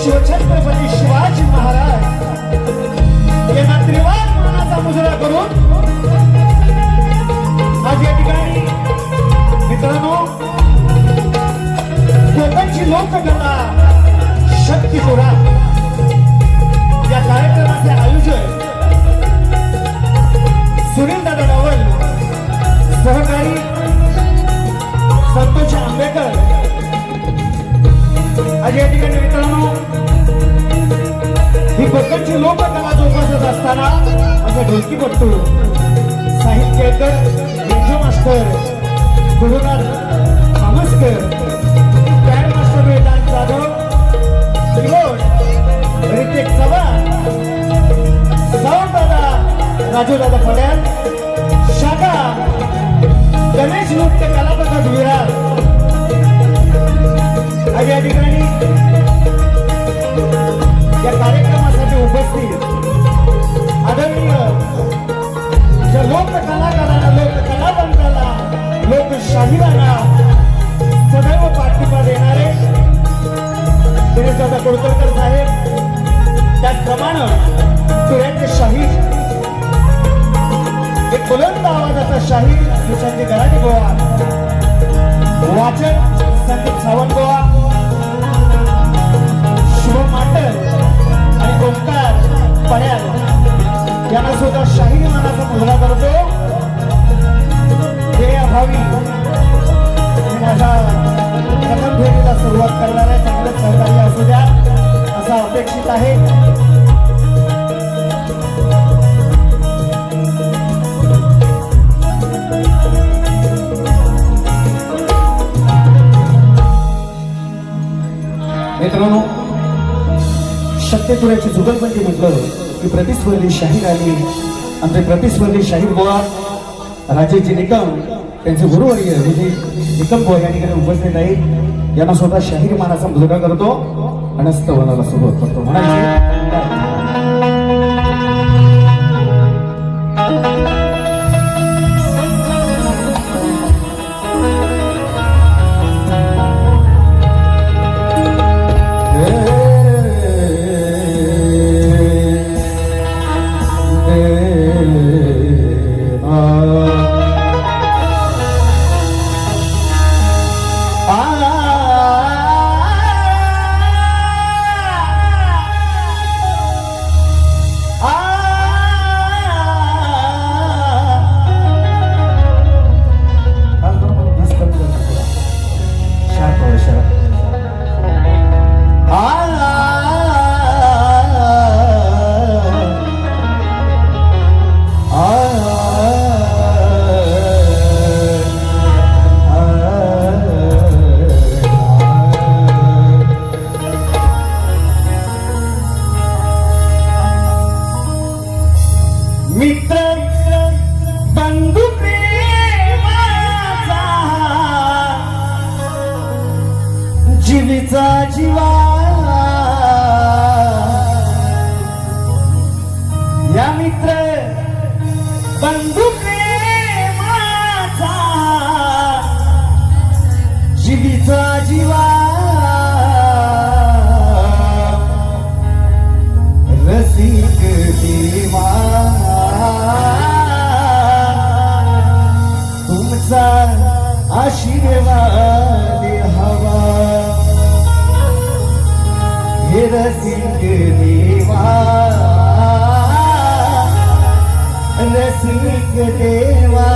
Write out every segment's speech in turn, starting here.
शिवछत्रपती शिवाजी महाराज यांना त्रिवार मानाचा मुजरा करून आज या ठिकाणी मित्रांनो कोकणची लोककथा शक्तिपुरा या कार्यक्रमाचे आयोजन सुनील दादा डावल सहकारी संतोष आंबेकर आज या ठिकाणी मित्रांनो ही कोकणची लोककला जोपासत असताना माझे ढोलकीपट्टू Sahitya Kelkar banjo master Gurunath Kamaskar band master Vedant Jadhav keyboard Ritesh Chavan sound दादा राजू दादा पड्याल शाखा गणेश नृत्य कला प्रकाश विरार आज या ठिकाणी या कार्यक्रमासाठी उपस्थित आदरणीय ज्या लोककलाकारांना लोककलावंतांना लोकशाहीरांना सदैव पाठिंबा देणारे दिनेश दादा कोळकरकर साहेब त्याचप्रमाणे तुऱ्यांचे शाहीर एक बुलंद आवाजाचा शाहीर सुशांत गराडे गोवा वाचक संदीप सावंत गोवा शुभम माटल आणि ओंकार पड्याल यांना सुद्धा शाहीर मानाचा मुजरा करतो हे अभावी माझ्या प्रथम फेरीला सुरुवात करणार आहे चांगलं सहकार्य असू द्या असं अपेक्षित आहे मित्रांनो शक्यपुराची जुगलबंदी म्हटलं की प्रतिस्पर्धी शाहीर आली आमचे प्रतिस्पर्धी शाहीर बुवा राजेशजी निकम त्यांचे गुरुवर्य विजय निकम बुवा या ठिकाणी उपस्थित आहे यांना स्वतः शाहीर मानाचा मुजरा करतो आणि स्तवनाला सुरुवात करतो म्हणायचे जीवीचा जीवा या मित्र बंधू प्रेमाचा जीवीचा जीवा रसिक देवा तुमचा आशीर्वाद हवा हे रसिक देवा रसिक देवा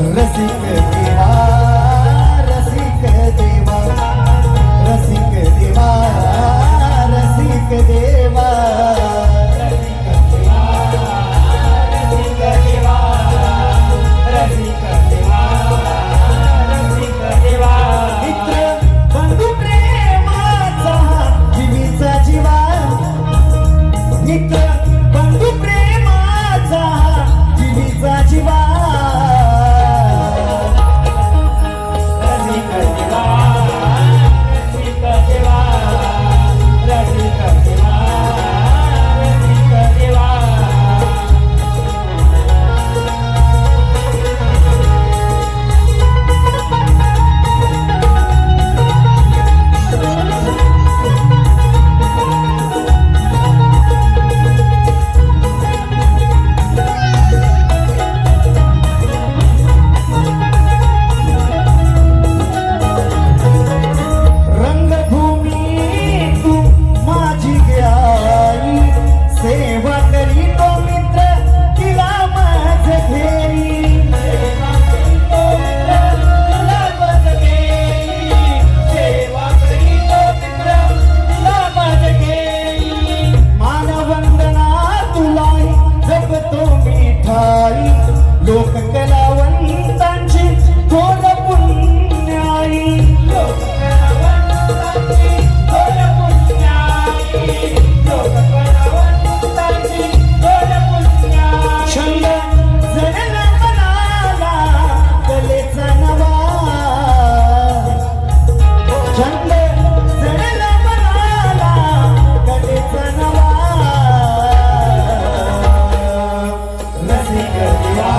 रसिक देवा रसिक देवा रसिक देवा रसिक देवा मित्र बंधू प्रेमाचा जीवीचा जीवा मित्र बंधू प्रेमाचा जीवीचा जीवा लोक कलावंतांची थोर पुण्याई छंद जडला मनाला कलेचा नवा छंद जडला मनाला कलेचा नवा रसिक देवा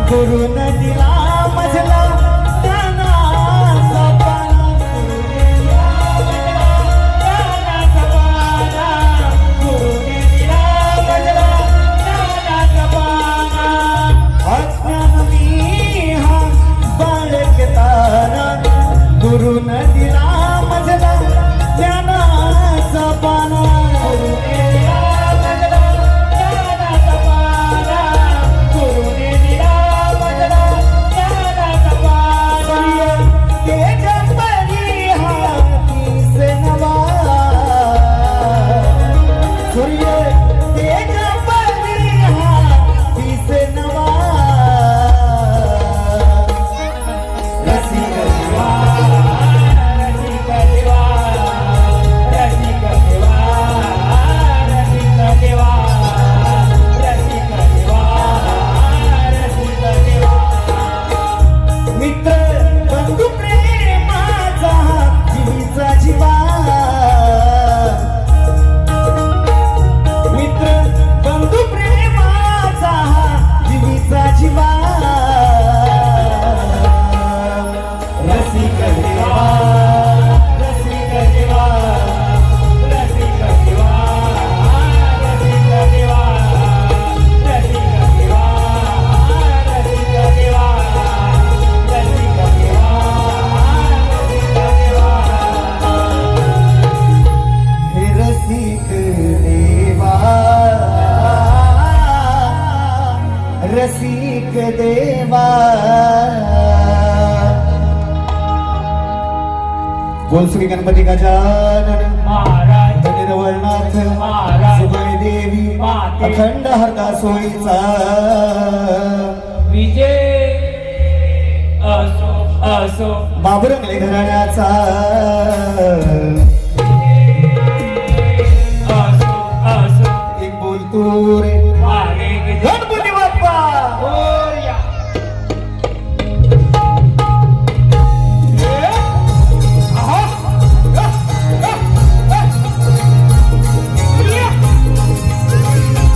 गुरु नदीला मजला ज्ञानाचा पाना गुरु नदीला मजला ज्ञानाचा पाना अज्ञान मी हा बाळगताना गुरु नदीला मजला ज्ञानाचा पाना गुरु नदीला मजला ज्ञानाचा पाना गुरु नदीला रसिक देवा बोल श्री गणपती गजानन महाराज निर्वळनाथ महाराज सुबळ देवी माते अखंड हरदा सोयीचा विजय असो असो बाबुरंगले घराण्याचा असो असो एक बोल तू रे मागे गणपती बाप्पा मोरया Yeah.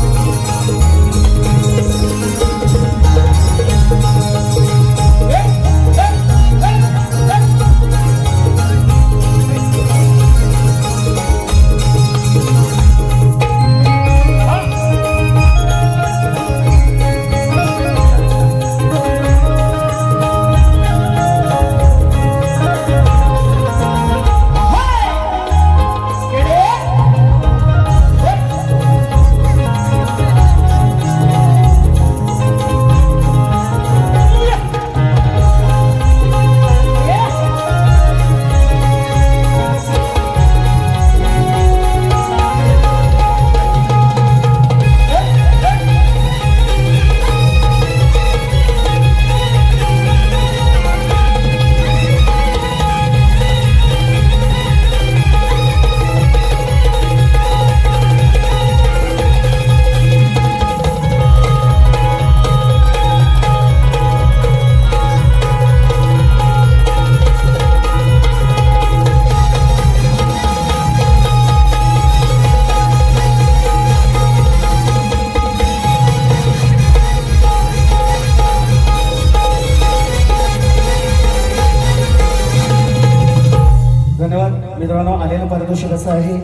पारितोषिक असं आहे.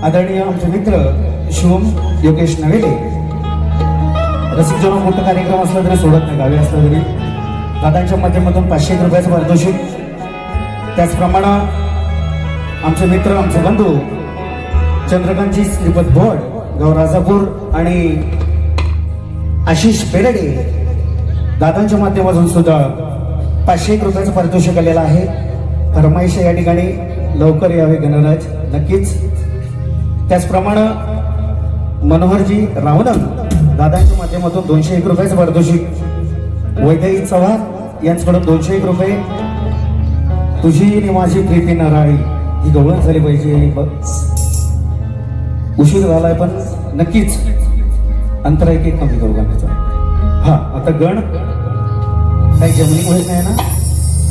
आदरणीय आमचे मित्र शिवम योगेश नवेले, रसिक जेव्हा मोठा कार्यक्रम असला तरी सोडत नाही, गावी असला तरी दादांच्या माध्यमातून 500 रुपयाचं पारितोषिक. त्याचप्रमाणे आमचे मित्र आमचे बंधू चंद्रकांतजी श्रीपत भोड गाव राजापूर आणि आशिष बेरडे दादांच्या माध्यमातून सुद्धा 500 रुपयाचं पारितोषिक आलेलं आहे. फरमाईश या ठिकाणी लवकर यावे गणराज नक्कीच. त्याचप्रमाणे मनोहरजी रावणन दादांच्या माध्यमातून 201 रुपयाचं पारितोषिक. वैद्यई चव्हाण यांच्याकडून 201 रुपये. तुझी आणि माझी प्रीती नाराळी ही गवळण झाली पाहिजे. उशीर झालाय पण नक्कीच अंतराय केक कमी करू गाण्याचा. हा आता गण काही जमनी होत नाही ना,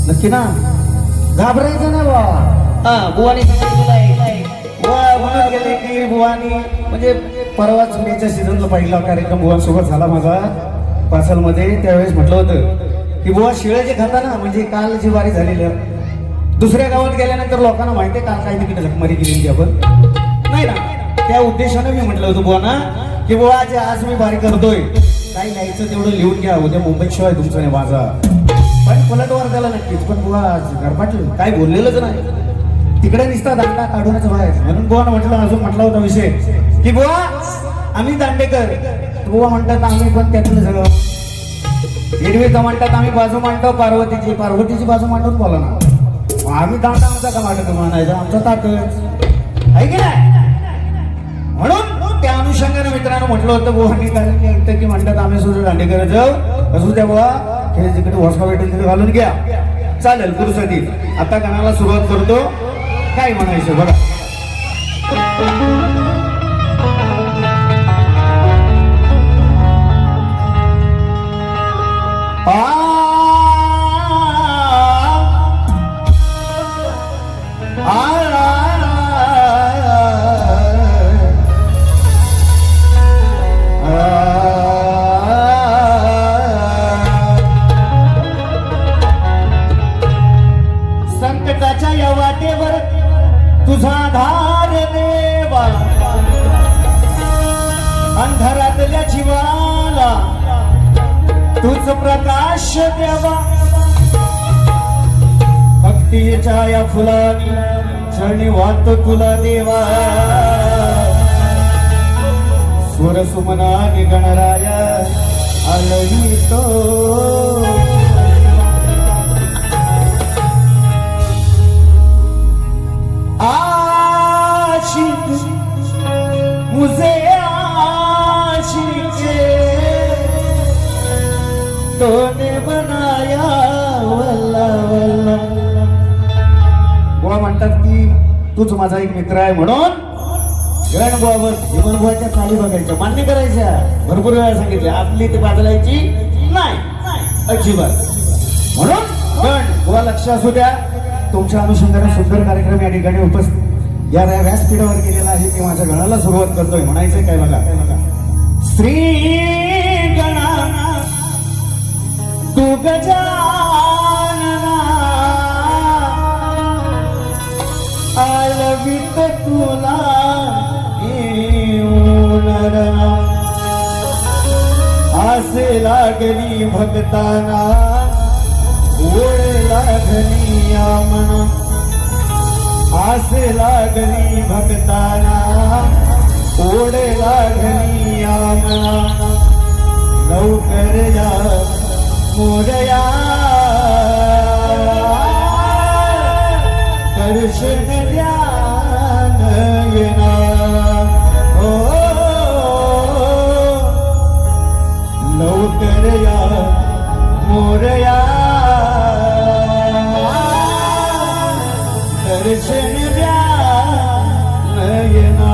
नक्की ना, घाबरायचं ना बुवा. हा बुवानी म्हणून गेले की बुवानी म्हणजे परवा चुलीच्या सीझनला पहिला कार्यक्रम बुवांसोबत झाला माझा पासलमध्ये. त्यावेळेस म्हटलं होतं की बुवा शिळे जे खाता ना, म्हणजे काल जी वारी झालेलं दुसऱ्या गावात गेल्यानंतर लोकांना माहिती आहे काल काही तिकडे झकमारी केलेली आपण नाही ना, त्या उद्देशाने मी म्हटलं होतं बुवा ना की बुवा आज मी वारी करतोय, काही लिहायचं तेवढं लिहून घ्या, उद्या मुंबईत शिवाय तुमचं नाही माझा. पण पलटवार त्याला नक्कीच, पण बुवा गरपाटलं काय बोललेलंच नाही, तिकडे निसता दांडा काढूनच बाहेर. म्हणून बुवा म्हटलं, अजून म्हटला होता विषय की बुवा आम्ही दांडेकर, बुवा म्हणतात आम्ही पण त्यातलं सगळं हिरवीचं म्हणतात आम्ही बाजू मांडतो पार्वतीची बाजू मांडून बोला ना. आम्ही दांडा आमचा का वाटत म्हणायचा, आमचा ताकद आहे की नाही. म्हणून त्या अनुषंगाने मित्रांनो म्हटलं होतं बुवानी कारण की म्हणतात आम्ही सुद्धा दांडेकर जाऊ असू त्या बुवा हे जिकडे वॉस्का भेटेल तिथे घालून घ्या, चालेल पुरुषाती. आता गाण्याला सुरुवात करतो. काय म्हणायचं बघा. संकटाच्या या वाटेवर तुझा धार देवा, अंधारातल्या जीवाला तुझ प्रकाश द्यावा. भक्तीच्या या फुलानी चरणी वात तुला देवा, स्वर सुमनानी गणराया आलवितो. मुझे आशिक तूने बनाया वल्ला वल्ला. बुवा म्हणतात की तूच माझा एक मित्र आहे, म्हणून गण बुवावर जीवन बुवाच्या चाली बघायच्या, मान्य करायच्या. भरपूर वेळा सांगितले आपली ते बाजलायची नाही अजिबात. म्हणून गण बुवा लक्ष असू द्या. तुमच्या अनुषंगाने सुंदर कार्यक्रम या ठिकाणी उपस्थित या व्यासपीठावर केलेला आहे. मी माझ्या गणाला सुरुवात करतोय. म्हणायचंय काय बघा. श्री गणा तू गजानना आलवित तुला आसे लागली भक्ताना ओढ लागली मना, आसे लागली भक्ताना ओढ लागली मना. लवकर या मोरया दर्शन द्या नयना. हो लवकर या मोरया दर्शन द्या नयना.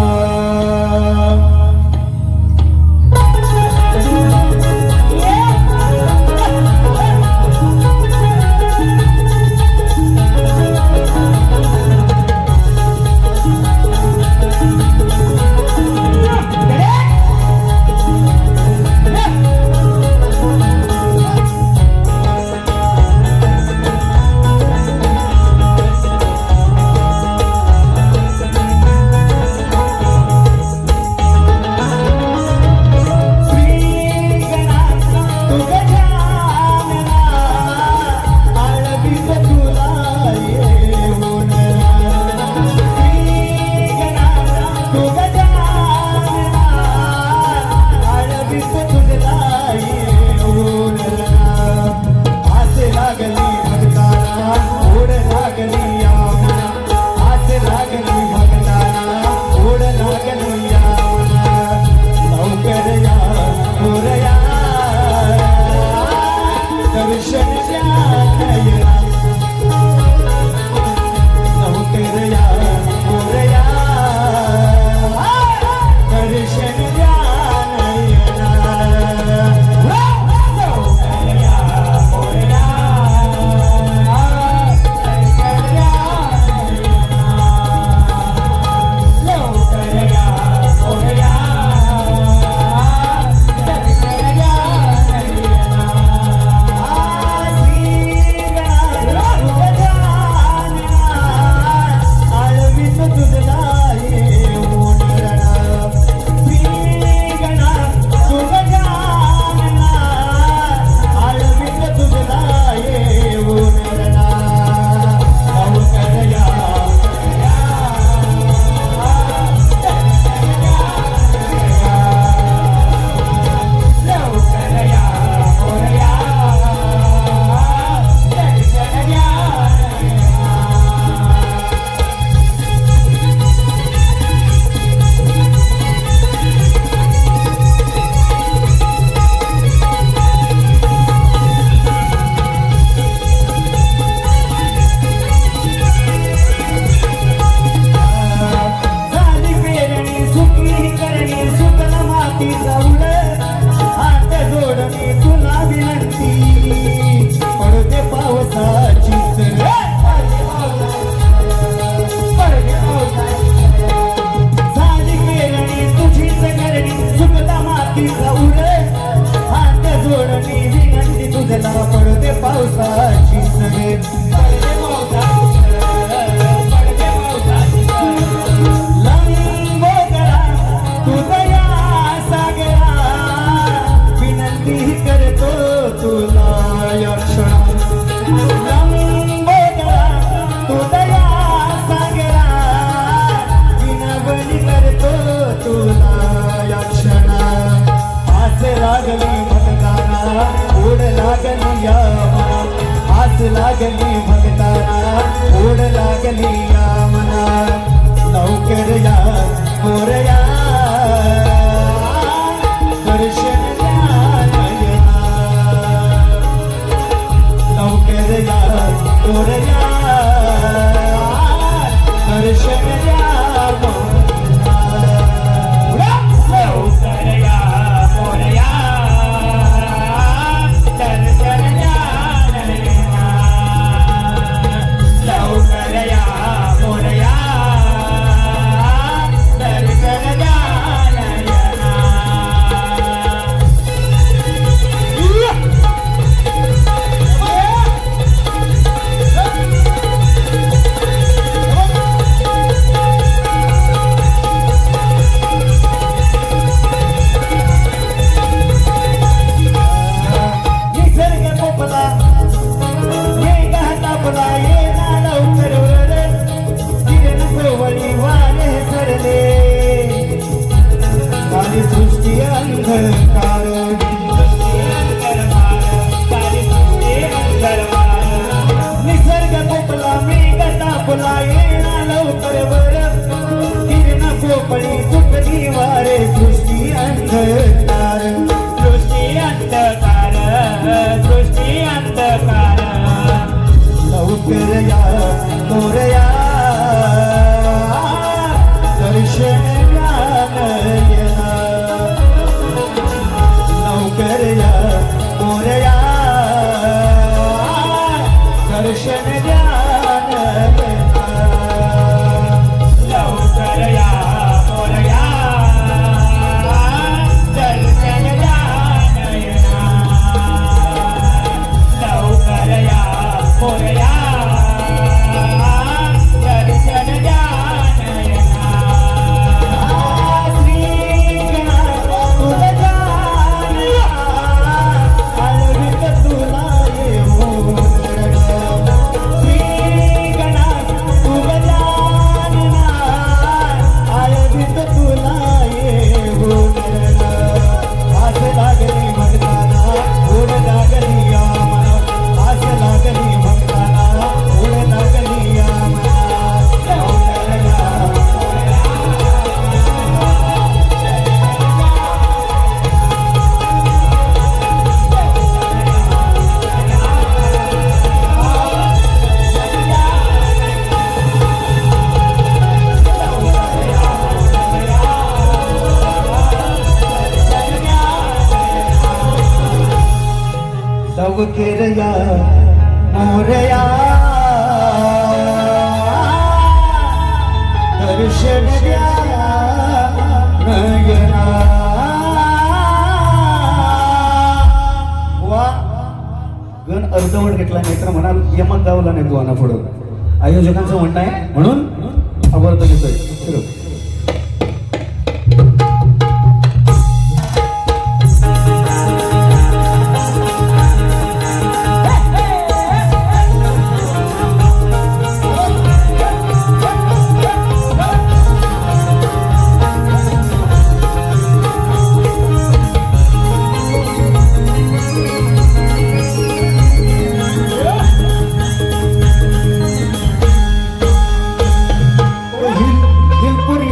पावसाची सर पडते पावसाची सर, पडते पावसाची सर. लंबोदरा तुझया सागरा विनंती करतो तुला या क्षण लंबोदरा तुझया सागरा विनवणी करतो तुला या क्षण आस लागली भक्ताना ओढ लागली या मना आस लागली भक्ताना ओढ लागली या मना लवकर या मोरया दर्शन द्या नयना लवकर या मोरया दर्शन द्या लवकर या मोरया, दर्शन द्या नयना. लवकर या मोरया, दर्शन द्या नयना. निसर्ग पोपला ये गाता पला ये ना लवकर वर किरण कोवळी वारे सरले काली सृष्टी अंधकार निसर्ग पोपला मी गाता पला ये ना लवकर वर किरण कोवळी सुटली वारे सृष्टी अंधकार सृष्टी अंधकार, सृष्टी अंधकार. लवकर या मोरया दर्शन द्या नयना लवकर या मोरया दर्शन द्या नयना लवकर या मोरया, दर्शन द्या नयना. लवकर या मोरया, दर्शन द्या नयना. लवकर या मोरया दर्शन द्या नयना वा गण अर्धवट घेतला नाही तर म्हणाल यमक गावला नाही तू आणा पुढं आयोजकांचं म्हणणं आहे म्हणून अवर्त घेतोय फिरव. हिलपुरी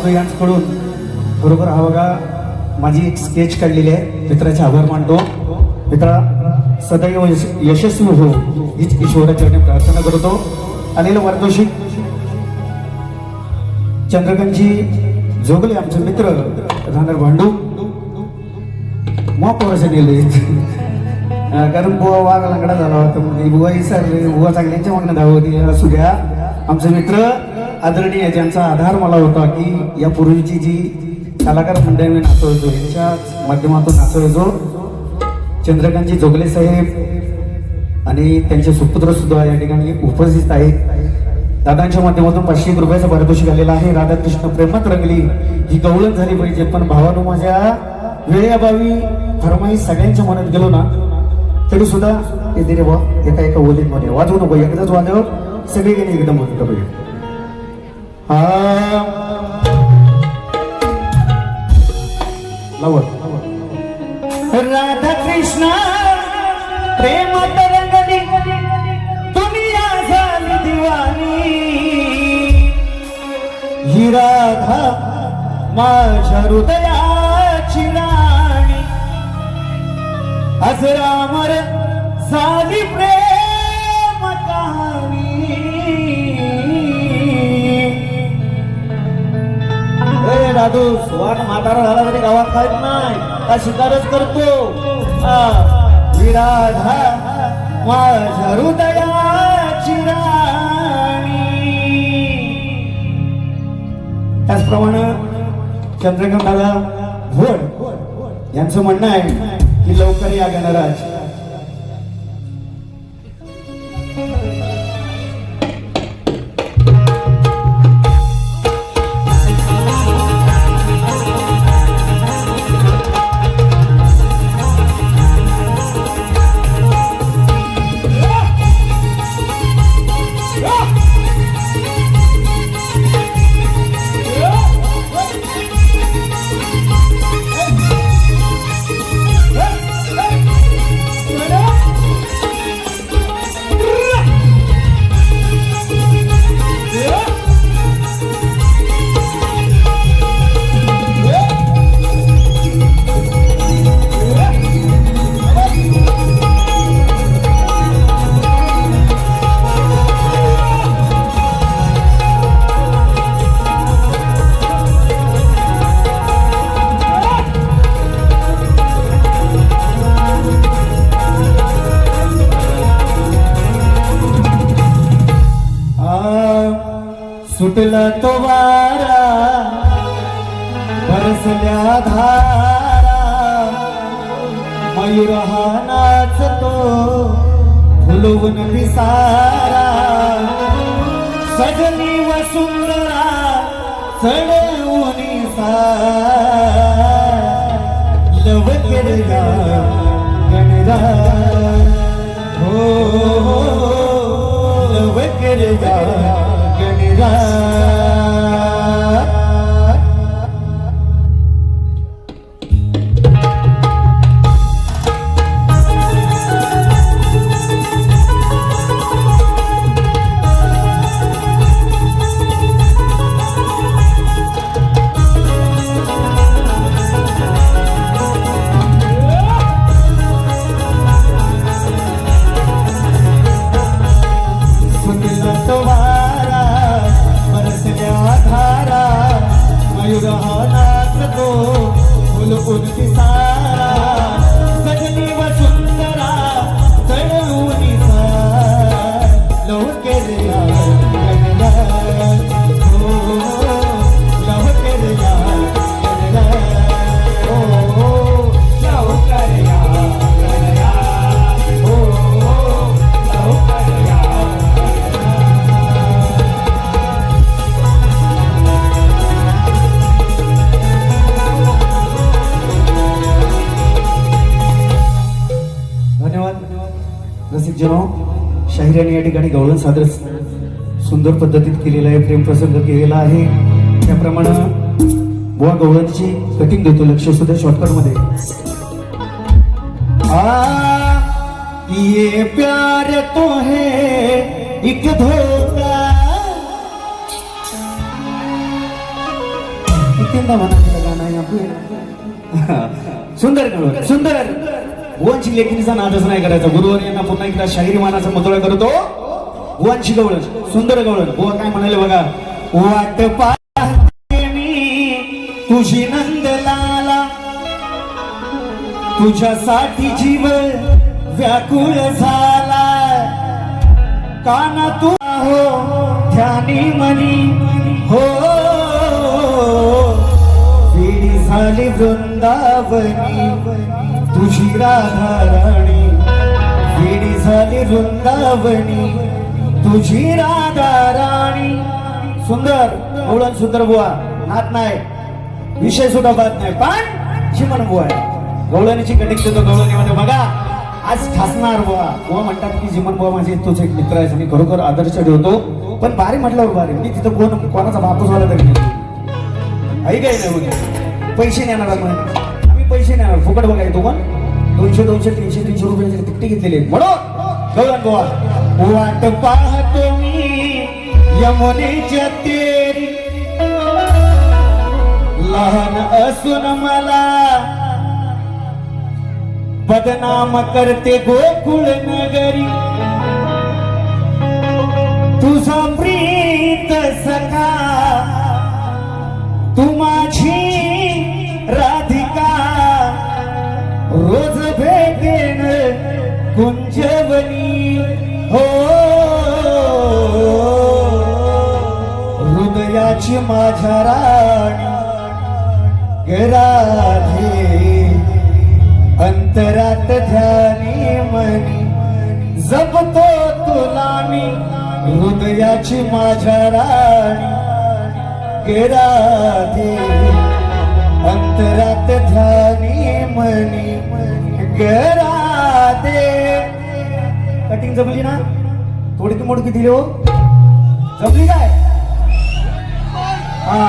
जाधव यांच्याकडून बरोबर हा बघा माझी एक स्केच काढलेली आहे. मित्राचे आभार मानतो. मित्रा सदैव यशस्वी हो हीच ईश्वराचरणी प्रार्थना करतो. आलेलं पारितोषिक चंद्रकांतजी जोगले आमचे मित्र राहणार भांडू मॉप वर्ष नेले कारण बुवा वाघ लंगडा झाला होता म्हणजे बुवा विसरले. बुवा चांगल्यांच्या मागण्या धावती असू द्या. आमचे मित्र आदरणीय ज्यांचा आधार मला होता की या पूर्वीची जी कलाकार मंडळी मी नाचवायचो यांच्या माध्यमातून नाचवायचो. चंद्रकांतजी जोगले साहेब आणि त्यांचे सुपुत्र सुद्धा या ठिकाणी उपस्थित आहेत. दादांच्या माध्यमातून 500 रुपयाचं पारितोषिक आलेलं आहे. राधाकृष्ण प्रेमात रंगली ही गवळण झाली पाहिजे. पण भावानो माझ्या वेळेअभावी फरमाईश सगळ्यांच्या मनात गेलो ना तरी सुद्धा हे दिले बा एका ओलीत मध्ये वाजवू नको. एकदाच वाजव सगळे गेले एकदम म्हणतो पाहिजे. हा लावत राधा कृष्ण प्रेमात रंगली दुनिया झाली दिवाणी. ही राधा माझ्या हृदयाची राणी. आज रामर झाली प्रेम कहाणी. राधू स्वाट म्हातारा झाला तरी गावात खात नाही का शिकारच करतो. विराधा माझ्या हृदयाची राणी. त्याचप्रमाणे चंद्रकांत दादा भोड यांचं म्हणणं आहे की लवकर या गणराज. सुटला तो वारा बरसल्या धारा. मयूर हा नाचतो फुलवून पिसारा. सजनी वसुंधरा चढवून लवकर या गणराज. हो लवकर या गणराज. शाहिराने या ठिकाणी गवळण सादर सुंदर पद्धतीत केलेला आहे. प्रेमप्रसंग केलेला आहे. त्याप्रमाणे बुवा गवळणची कटिंग देतो. लक्ष सुद्धा शॉर्टकट मध्ये. ये प्यार तो है एक धोखा तीनदा म्हणायचं गाणं आहे आपलं. सुंदर गवळण सुंदर. बुवांची लेखणीचा नादच नाही करायचा. गुरुवर यांना पुन्हा एकदा शाहिरी मानाचा मुतळा करतो. बुवांची गवळण सुंदर गवळण. बुवा काय म्हणाले बघा. वाट पाहते मी तुझी नंदलाला, तुझ्यासाठी जीव व्याकुळ झाला. काना तू हो ध्यानी मनी हो, वेडी झाली वृंदावनी तुझी राधा राणी. वेडी झाली वृंदावनी तुझी राधा राणी. सुंदर गवळण सुंदर बुवा. नात नाही, विषय सुद्धा बात नाही, पण चिमण बुवा आहे. गवळणीची कटिंग देतो गवळणीमध्ये बघा. आज ठासणार बुवा. बुवा म्हणतात की जिमन बुवा माझे तोच एक मित्र आहे, मी खरोखर आदर्श ठेवतो. पण बारी म्हटल्यावर बारी, मी तिथं कोणाचा बापूस झाला तरी आई काही नाही होते. पैसे नेणार आम्ही पैसे नेणार फुकट बघा येतो पण 200 300 रुपयाचे तिकटे घेतलेले आहेत. म्हणून गवळण बुवा. वाट पाहतो मी यमुनेच्या तेरी, लहान असून मला बदनाम करते गोकुळ नगरी. तुझा प्रीत सखा तू माझी राधिका, रोज भेटेन कुंजवनी हो. हृदयाची माझ्या राणी राधे, अंतरात ध्यानी मनी जपतो तुला मी. हृदयाची माझ्या राणी राधे, अंतरात ध्यानी मनी राधे. कटिंग जमली ना? थोडी मोडकी दिली हो, जमली काय? हा,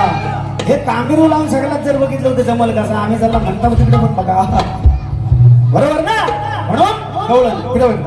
हे कांबिरू लावून सगळ्यात जर बघितलं होतं जमल कसं. आम्ही जर म्हणता तिकडे पण बघा, बरोबर ना? म्हणून गवळण पुढे बघा.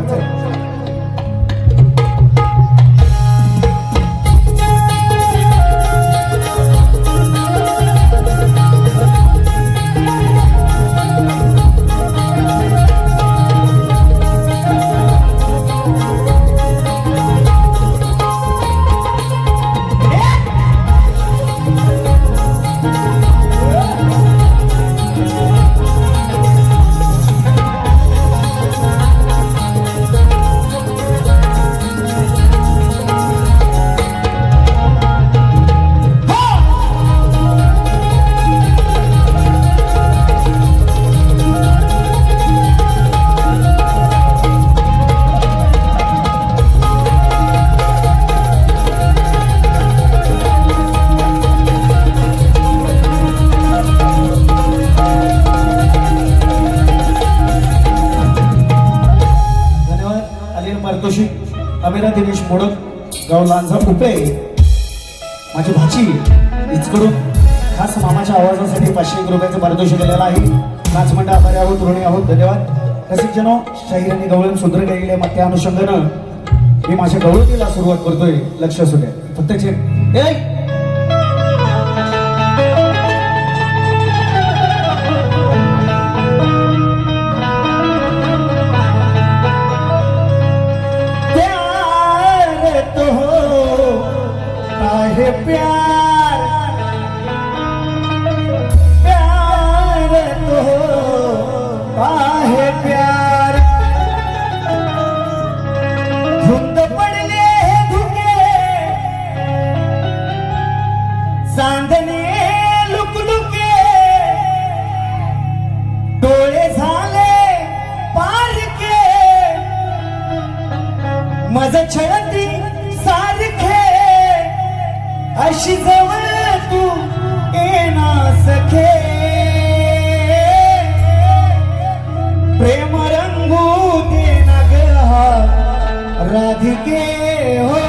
अमेरा दिनेश मोडक, गाव लांजा उपळे. माझी भाची हिचकडून खास मामाच्या आवाजासाठी 501 रुपयाचं पारितोषिक दिलेलं आहे. नाचमंडळ आभारी आहोत, ऋणी आहोत, धन्यवाद. रसिक जनो, शाहिरांनी गवळण सुंदर गायले, मग त्या अनुषंगानं मी माझ्या गवळणीला सुरुवात करतोय. लक्ष असू द्या फक्त प्यार प्यार तो काहे प्यार. धुंद पडले धुके चांदणे लुकलुके, डोळे झाले पारके मज छळती सारखे. अशी जवळ तू येना सखे, प्रेम रंगू देना गहा राधिके हो.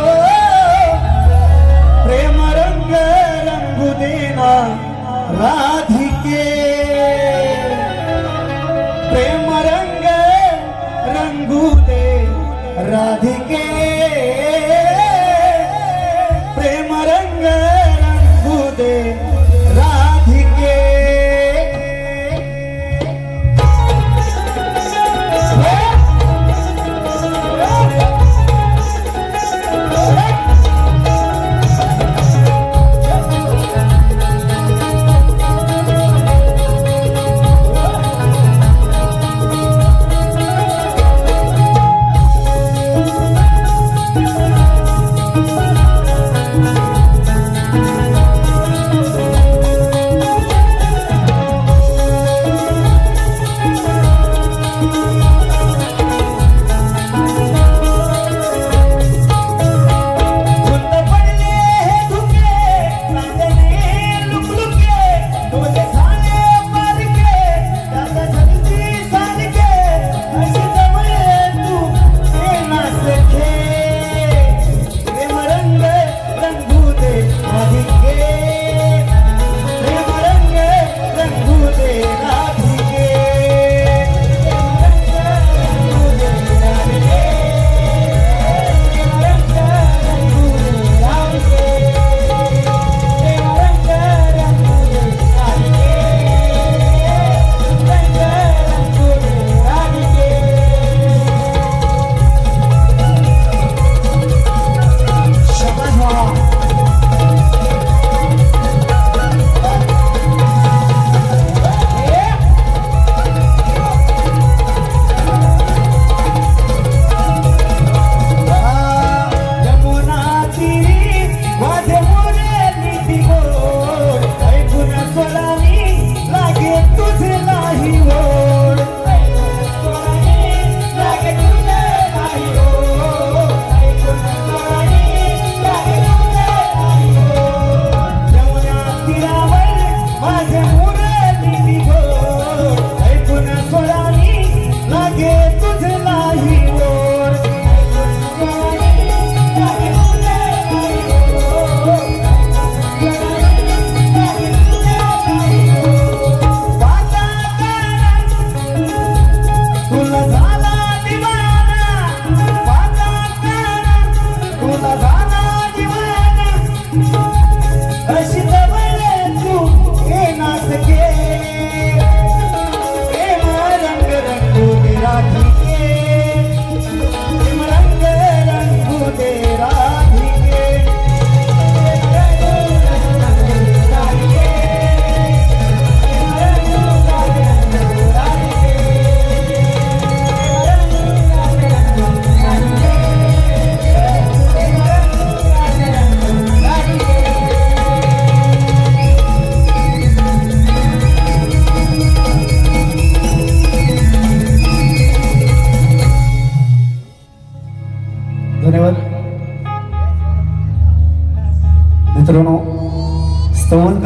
प्रेम रंगू देना राधिके, प्रेम रंगू दे राधिके. प्रेम रंगू दे राधिके.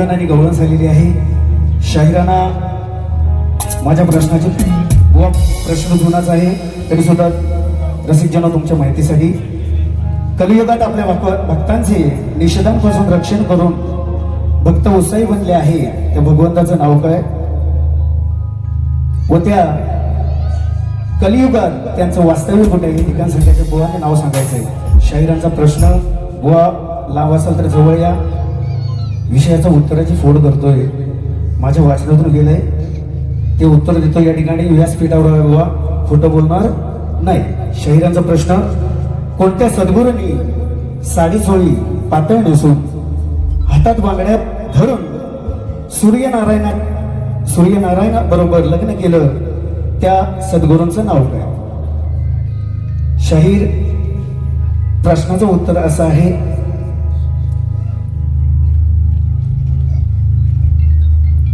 गवळण आणि गवळण झालेली आहे. शाहिरांना माझ्या प्रश्नाचे व प्रश्न जुनाच आहे तरी सुद्धा रसिकजन तुमच्या माहितीसाठी कलियुगात आपल्या भक्तांचे निषेधांपासून रक्षण करून भक्त उत्साही बनले आहे. त्या भगवंताचं नाव काय व त्या कलियुगात त्यांचं वास्तव्य कुठे आहे ठिकाणसाठी त्याच्या बुवाने नाव सांगायचंय. शाहिरांचा प्रश्न बुवा लांब असेल तर जवळ या. विषयाच्या उत्तराची फोड करतोय. माझ्या वाचनातून गेलंय ते उत्तर देतो या ठिकाणी व्यासपीठावर बुवा खोटं बोलणार नाही. शाहिरांचा प्रश्न कोणत्या सद्गुरूंनी साडी चोळी पातळ नेसून हातात बांगड्या धरून सूर्यनारायणा बरोबर लग्न केलं त्या सद्गुरूंचं नाव काय? शाहीर प्रश्नाचं उत्तर असं आहे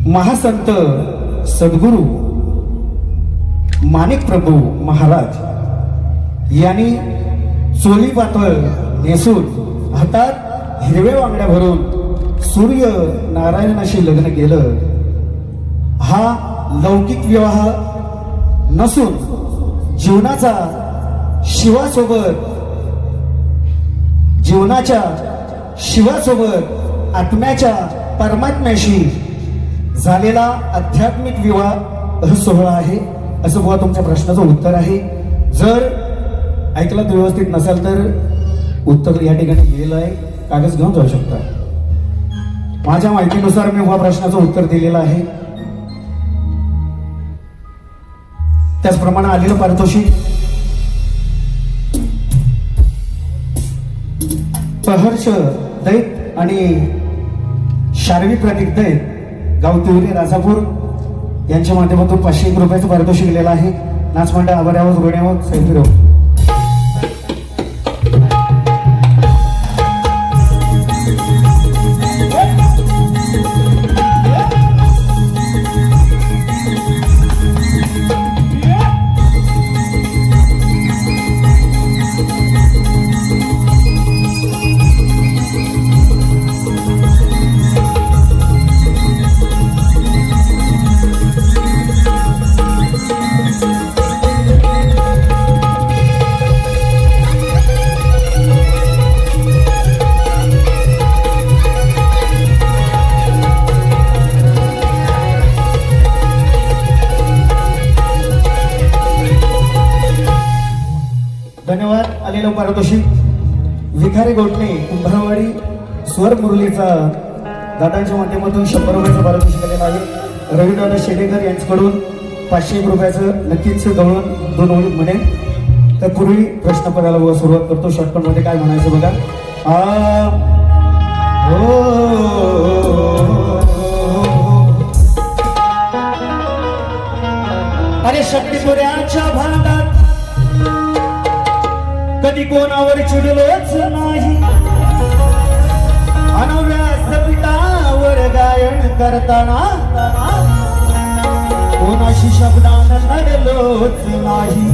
महासंत सद्गुरू माणिक प्रभू महाराज यांनी चोली पातळ नेसून हातात हिरव्या बांगड्या भरून सूर्य नारायणाशी लग्न केलं. हा लौकिक विवाह नसून जीवनाच्या शिवासोबत आत्म्याच्या परमात्म्याशी झालेला आध्यात्मिक विवाह सोहळा आहे असं बुवा तुमच्या प्रश्नाचं उत्तर आहे. जर ऐकलं तर व्यवस्थित नसेल तर उत्तर या ठिकाणी दिलेलं आहे. कागद घेऊन जाऊ शकता. माझ्या माहितीनुसार मी या प्रश्नाचं उत्तर दिलेलं आहे. त्याचप्रमाणे आलेलं पारितोषिक प्रहर्ष दैत आणि शारीरिक प्रतीक दैत गाव तिवरी राजापूर यांच्या माध्यमातून 501 रुपयाचं पारितोषिक दिलेलं आहे. नाचमंडळ आभाऱ्यावर रोण्यावर सैफिरो. धन्यवाद. आलेलं पारितोषिक विखारे गोटणे कुंभारवाडी स्वर मुरलीचा दादांच्या माध्यमातून 100 रुपयाचं पारितोषिक आलेलं आहे. रविदादा शेडेकर यांच्याकडून 501 रुपयाचं नक्कीच गवळण 2 ओळीत म्हणेल. तर पूर्वी प्रश्नपदाला सुरुवात करतो. शॉर्टकट मध्ये काय म्हणायचं बघा. अरे शक्तीपुऱ्याच्या भांडात कधी कोणावर चिडलोच नाही. व्यासपीठावर गायन करताना कोणाशी शब्दानं लढलोच नाही.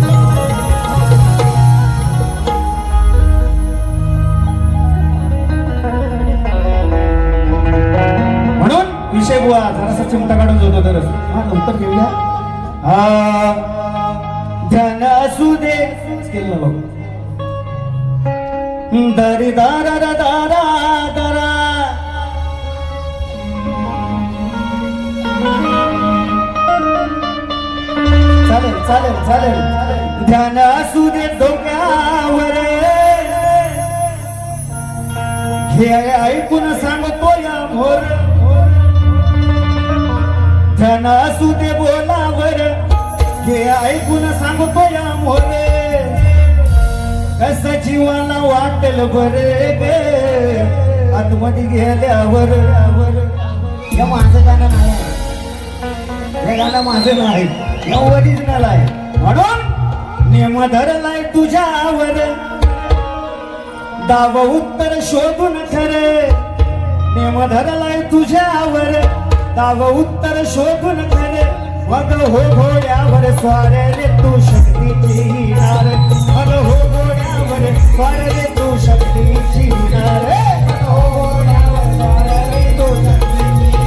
म्हणून विषय बुवा जरासा चिमटा काढून जोतो तरच उत्तर घेऊया. ध्यान असू दे केलं बघ. दरी दारा दारा दारा चालेल चालेल चालेल. ध्यान असू दे डोक्यावर हे ऐकून सांगतो या मोर. ध्यान असू दे बोलावर हे ऐकून सांगतो या मोर. कसं जीवाला वाटेल बरे गे आतमध्ये गेल्यावर. या माझं गाणं नाही, हे गाणं माझं नाही, या ओरिजिनल आहे. म्हणून नेम धरलाय तुझ्यावर दाव उत्तर शोधून खरे. नेम धरलाय तुझ्यावर दाव उत्तर शोधून खरे. मग हो घोड्यावर स्वारे तू शक्तीची नार. मग हो घोड्यावर स्वारे तू शक्तीची नार. हो घोड्यावर स्वारे तू शक्तीची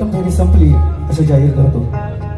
प्रथम फेरी संपली असं जाहीर करतो.